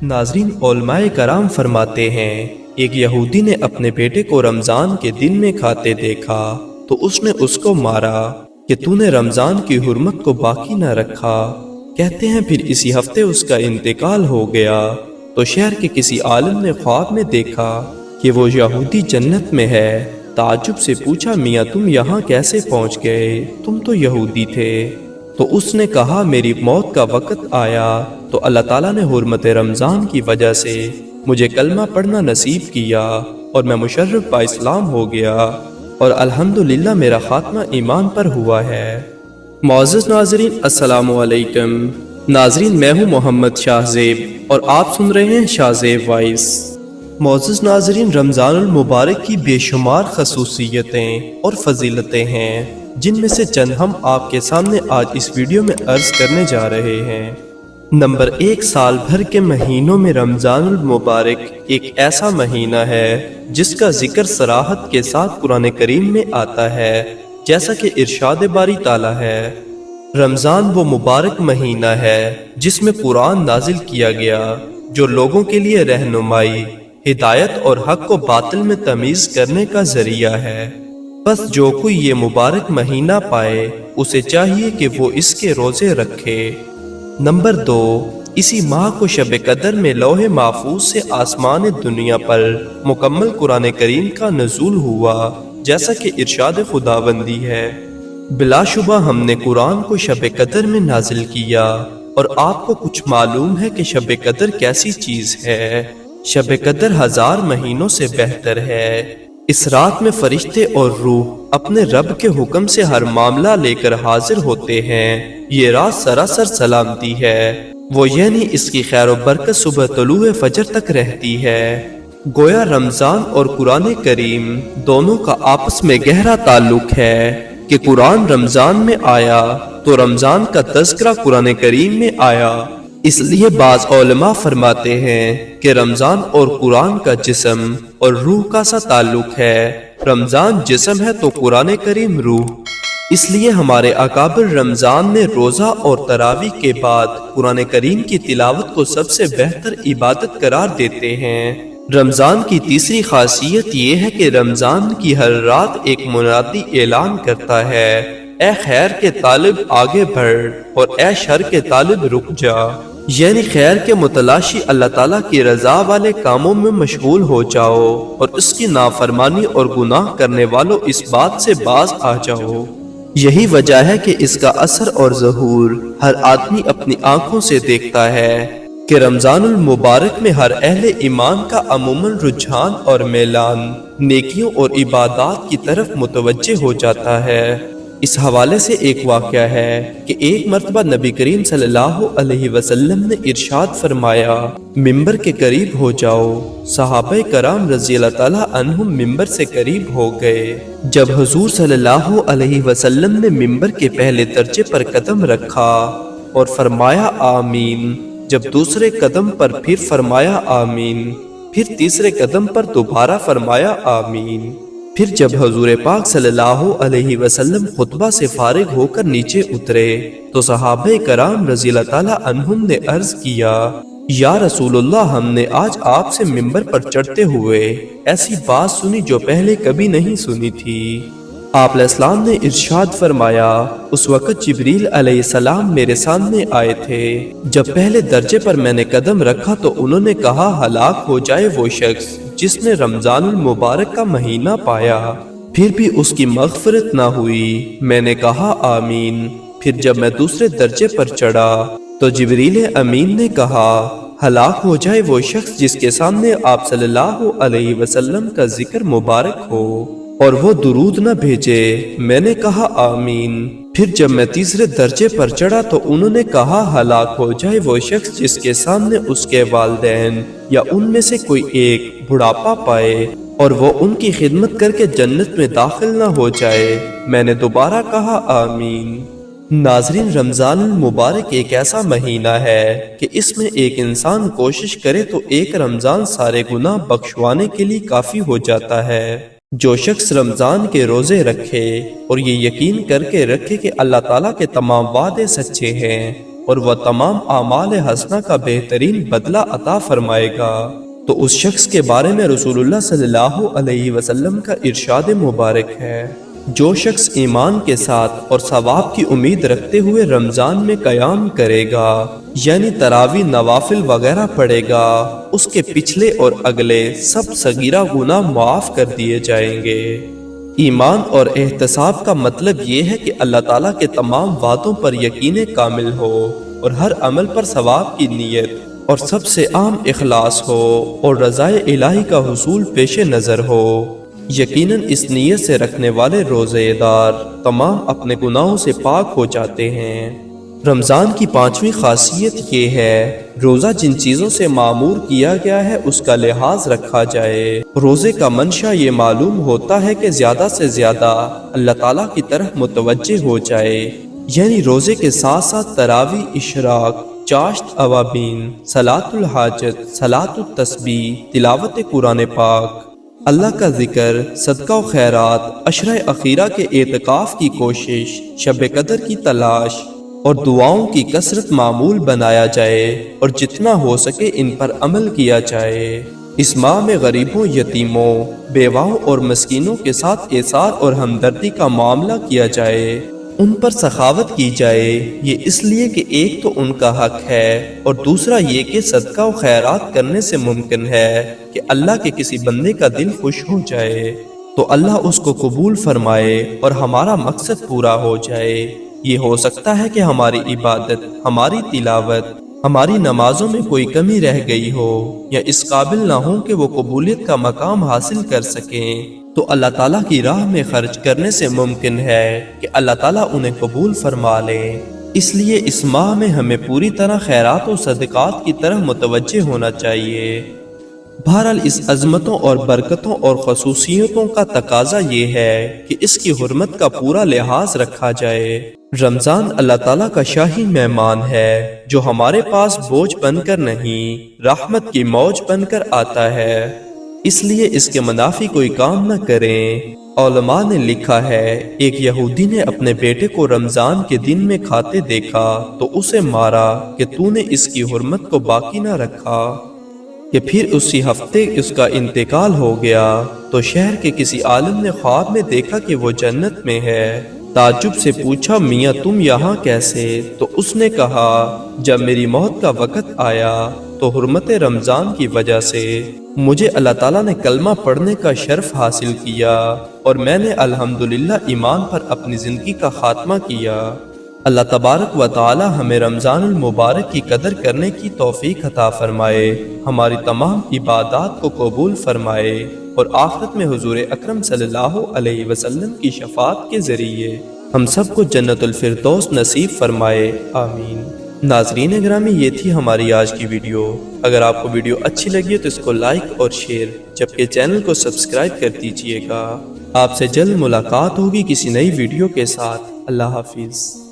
ناظرین، علماء کرام فرماتے ہیں ایک یہودی نے اپنے بیٹے کو رمضان کے دن میں کھاتے دیکھا تو اس نے اس کو مارا کہ تو نے رمضان کی حرمت کو باقی نہ رکھا۔ کہتے ہیں پھر اسی ہفتے اس کا انتقال ہو گیا تو شہر کے کسی عالم نے خواب میں دیکھا کہ وہ یہودی جنت میں ہے۔ تعجب سے پوچھا، میاں تم یہاں کیسے پہنچ گئے؟ تم تو یہودی تھے۔ تو اس نے کہا میری موت کا وقت آیا تو اللہ تعالیٰ نے حرمت رمضان کی وجہ سے مجھے کلمہ پڑھنا نصیب کیا اور میں مشرف با اسلام ہو گیا اور الحمدللہ میرا خاتمہ ایمان پر ہوا ہے۔ معزز ناظرین، السلام علیکم۔ ناظرین، میں ہوں محمد شاہ زیب اور آپ سن رہے ہیں شاہ زیب وائس۔ معزز ناظرین، رمضان المبارک کی بے شمار خصوصیتیں اور فضیلتیں ہیں جن میں سے چند ہم آپ کے سامنے آج اس ویڈیو میں عرض کرنے جا رہے ہیں۔ نمبر 1، سال بھر کے مہینوں میں رمضان المبارک ایک ایسا مہینہ ہے جس کا ذکر صراحت کے ساتھ قرآن کریم میں آتا ہے، جیسا کہ ارشاد باری تعالیٰ ہے۔ رمضان وہ مبارک مہینہ ہے جس میں قرآن نازل کیا گیا جو لوگوں کے لیے رہنمائی، ہدایت اور حق کو باطل میں تمیز کرنے کا ذریعہ ہے۔ بس جو کوئی یہ مبارک مہینہ پائے اسے چاہیے کہ وہ اس کے روزے رکھے۔ نمبر 2، اسی ماہ کو شب قدر میں لوح محفوظ سے آسمان دنیا پر مکمل قرآن کریم کا نزول ہوا، جیسا کہ ارشاد خداوندی ہے۔ بلا شبہ ہم نے قرآن کو شب قدر میں نازل کیا، اور آپ کو کچھ معلوم ہے کہ شب قدر کیسی چیز ہے۔ شب قدر 1000 مہینوں سے بہتر ہے۔ اس رات میں فرشتے اور روح اپنے رب کے حکم سے ہر معاملہ لے کر حاضر ہوتے ہیں۔ یہ رات سراسر سلامتی ہے، وہ یعنی اس کی خیر و برکت صبح طلوع فجر تک رہتی ہے۔ گویا رمضان اور قرآن کریم دونوں کا آپس میں گہرا تعلق ہے کہ قرآن رمضان میں آیا تو رمضان کا تذکرہ قرآن کریم میں آیا۔ اس لیے بعض علماء فرماتے ہیں کہ رمضان اور قرآن کا جسم اور روح کا سا تعلق ہے۔ رمضان جسم ہے تو قرآن کریم روح۔ اس لیے ہمارے اکابر رمضان میں روزہ اور تراویح کے بعد قرآن کریم کی تلاوت کو سب سے بہتر عبادت قرار دیتے ہیں۔ رمضان کی تیسری خاصیت یہ ہے کہ رمضان کی ہر رات ایک منادی اعلان کرتا ہے، اے خیر کے طالب آگے بڑھ اور اے شر کے طالب رک جا۔ یعنی خیر کے متلاشی اللہ تعالیٰ کی رضا والے کاموں میں مشغول ہو جاؤ اور اس کی نافرمانی اور گناہ کرنے والوں اس بات سے باز آ جاؤ۔ یہی وجہ ہے کہ اس کا اثر اور ظہور ہر آدمی اپنی آنکھوں سے دیکھتا ہے کہ رمضان المبارک میں ہر اہل ایمان کا عموماً رجحان اور میلان نیکیوں اور عبادات کی طرف متوجہ ہو جاتا ہے۔ اس حوالے سے ایک واقعہ ہے کہ ایک مرتبہ نبی کریم صلی اللہ علیہ وسلم نے ارشاد فرمایا، ممبر کے قریب ہو جاؤ۔ صحابہ کرام رضی اللہ تعالیٰ عنہم ممبر سے قریب ہو گئے۔ جب حضور صلی اللہ علیہ وسلم نے ممبر کے پہلے درجے پر قدم رکھا اور فرمایا آمین، جب دوسرے قدم پر پھر فرمایا آمین، پھر تیسرے قدم پر دوبارہ فرمایا آمین، پھر جب حضور پاک صلی اللہ علیہ وسلم خطبہ سے فارغ ہو کر نیچے اترے تو صحابہ کرام رضی اللہ تعالیٰ عنہم نے عرض کیا، یا رسول اللہ، ہم نے آج آپ سے ممبر پر چڑھتے ہوئے ایسی بات سنی جو پہلے کبھی نہیں سنی تھی۔ آپ علیہ السلام نے ارشاد فرمایا، اس وقت جبریل علیہ السلام میرے سامنے آئے تھے۔ جب پہلے درجے پر میں نے قدم رکھا تو انہوں نے کہا، ہلاک ہو جائے وہ شخص جس نے رمضان المبارک کا مہینہ پایا پھر بھی اس کی مغفرت نہ ہوئی۔ میں نے کہا آمین۔ پھر جب میں دوسرے درجے پر چڑھا تو جبریل امین نے کہا، ہلاک ہو جائے وہ شخص جس کے سامنے آپ صلی اللہ علیہ وسلم کا ذکر مبارک ہو اور وہ درود نہ بھیجے۔ میں نے کہا آمین۔ پھر جب میں تیسرے درجے پر چڑھا تو انہوں نے کہا، ہلاک ہو جائے وہ شخص جس کے سامنے اس کے والدین یا ان میں سے کوئی ایک بڑھاپا پائے اور وہ ان کی خدمت کر کے جنت میں داخل نہ ہو جائے۔ میں نے دوبارہ کہا آمین۔ ناظرین، رمضان المبارک ایک ایسا مہینہ ہے کہ اس میں ایک انسان کوشش کرے تو ایک رمضان سارے گناہ بخشوانے کے لیے کافی ہو جاتا ہے۔ جو شخص رمضان کے روزے رکھے اور یہ یقین کر کے رکھے کہ اللہ تعالیٰ کے تمام وعدے سچے ہیں اور وہ تمام اعمال حسنہ کا بہترین بدلہ عطا فرمائے گا۔ تو اس شخص کے بارے میں رسول اللہ صلی اللہ علیہ وسلم کا ارشاد مبارک ہے، جو شخص ایمان کے ساتھ اور ثواب کی امید رکھتے ہوئے رمضان میں قیام کرے گا، یعنی تراویح نوافل وغیرہ پڑھے گا، اس کے پچھلے اور اگلے سب صغیرہ گناہ معاف کر دیے جائیں گے۔ ایمان اور احتساب کا مطلب یہ ہے کہ اللہ تعالیٰ کے تمام وعدوں پر یقین کامل ہو اور ہر عمل پر ثواب کی نیت اور سب سے عام اخلاص ہو اور رضائے الہی کا حصول پیش نظر ہو۔ یقیناً اس نیت سے رکھنے والے روزے دار تمام اپنے گناہوں سے پاک ہو جاتے ہیں۔ رمضان کی 5ویں خاصیت یہ ہے، روزہ جن چیزوں سے معمور کیا گیا ہے اس کا لحاظ رکھا جائے۔ روزے کا منشا یہ معلوم ہوتا ہے کہ زیادہ سے زیادہ اللہ تعالیٰ کی طرف متوجہ ہو جائے، یعنی روزے کے ساتھ ساتھ تراویح، اشراق، چاشت اوابین، صلاۃ الحاجت، صلاۃ التسبیح، تلاوت قرآن پاک، اللہ کا ذکر، صدقہ و خیرات، عشرہ اخیرہ کے اعتکاف کی کوشش، شب قدر کی تلاش اور دعاؤں کی کثرت معمول بنایا جائے اور جتنا ہو سکے ان پر عمل کیا جائے۔ اس ماہ میں غریبوں، یتیموں، بیواؤں اور مسکینوں کے ساتھ ایثار اور ہمدردی کا معاملہ کیا جائے، ان پر سخاوت کی جائے۔ یہ اس لیے کہ ایک تو ان کا حق ہے اور دوسرا یہ کہ صدقہ و خیرات کرنے سے ممکن ہے کہ اللہ کے کسی بندے کا دل خوش ہو جائے تو اللہ اس کو قبول فرمائے اور ہمارا مقصد پورا ہو جائے۔ یہ ہو سکتا ہے کہ ہماری عبادت، ہماری تلاوت، ہماری نمازوں میں کوئی کمی رہ گئی ہو یا اس قابل نہ ہوں کہ وہ قبولیت کا مقام حاصل کر سکیں، تو اللہ تعالیٰ کی راہ میں خرچ کرنے سے ممکن ہے کہ اللہ تعالیٰ انہیں قبول فرما لے۔ اس لیے اس ماہ میں ہمیں پوری طرح خیرات و صدقات کی طرف متوجہ ہونا چاہیے۔ بہرحال اس عظمتوں اور برکتوں اور خصوصیتوں کا تقاضا یہ ہے کہ اس کی حرمت کا پورا لحاظ رکھا جائے۔ رمضان اللہ تعالیٰ کا شاہی مہمان ہے جو ہمارے پاس بوجھ بن کر نہیں، رحمت کی موج بن کر آتا ہے، اس لیے اس کے منافی کوئی کام نہ کریں۔ علماء نے لکھا ہے، ایک یہودی نے اپنے بیٹے کو رمضان کے دن میں کھاتے دیکھا تو اسے مارا کہ تو نے اس کی حرمت کو باقی نہ رکھا، کہ پھر اسی ہفتے اس کا انتقال ہو گیا تو شہر کے کسی عالم نے خواب میں دیکھا کہ وہ جنت میں ہے۔ تعجب سے پوچھا، میاں تم یہاں کیسے؟ تو اس نے کہا، جب میری موت کا وقت آیا تو حرمت رمضان کی وجہ سے مجھے اللہ تعالیٰ نے کلمہ پڑھنے کا شرف حاصل کیا اور میں نے الحمدللہ ایمان پر اپنی زندگی کا خاتمہ کیا۔ اللہ تبارک و تعالی ہمیں رمضان المبارک کی قدر کرنے کی توفیق عطا فرمائے، ہماری تمام عبادات کو قبول فرمائے اور آخرت میں حضور اکرم صلی اللہ علیہ وسلم کی شفاعت کے ذریعے ہم سب کو جنت الفردوس نصیب فرمائے، آمین۔ ناظرین گرامی، یہ تھی ہماری آج کی ویڈیو۔ اگر آپ کو ویڈیو اچھی لگی تو اس کو لائک اور شیئر، جبکہ چینل کو سبسکرائب کر دیجئے گا۔ آپ سے جلد ملاقات ہوگی کسی نئی ویڈیو کے ساتھ۔ اللہ حافظ۔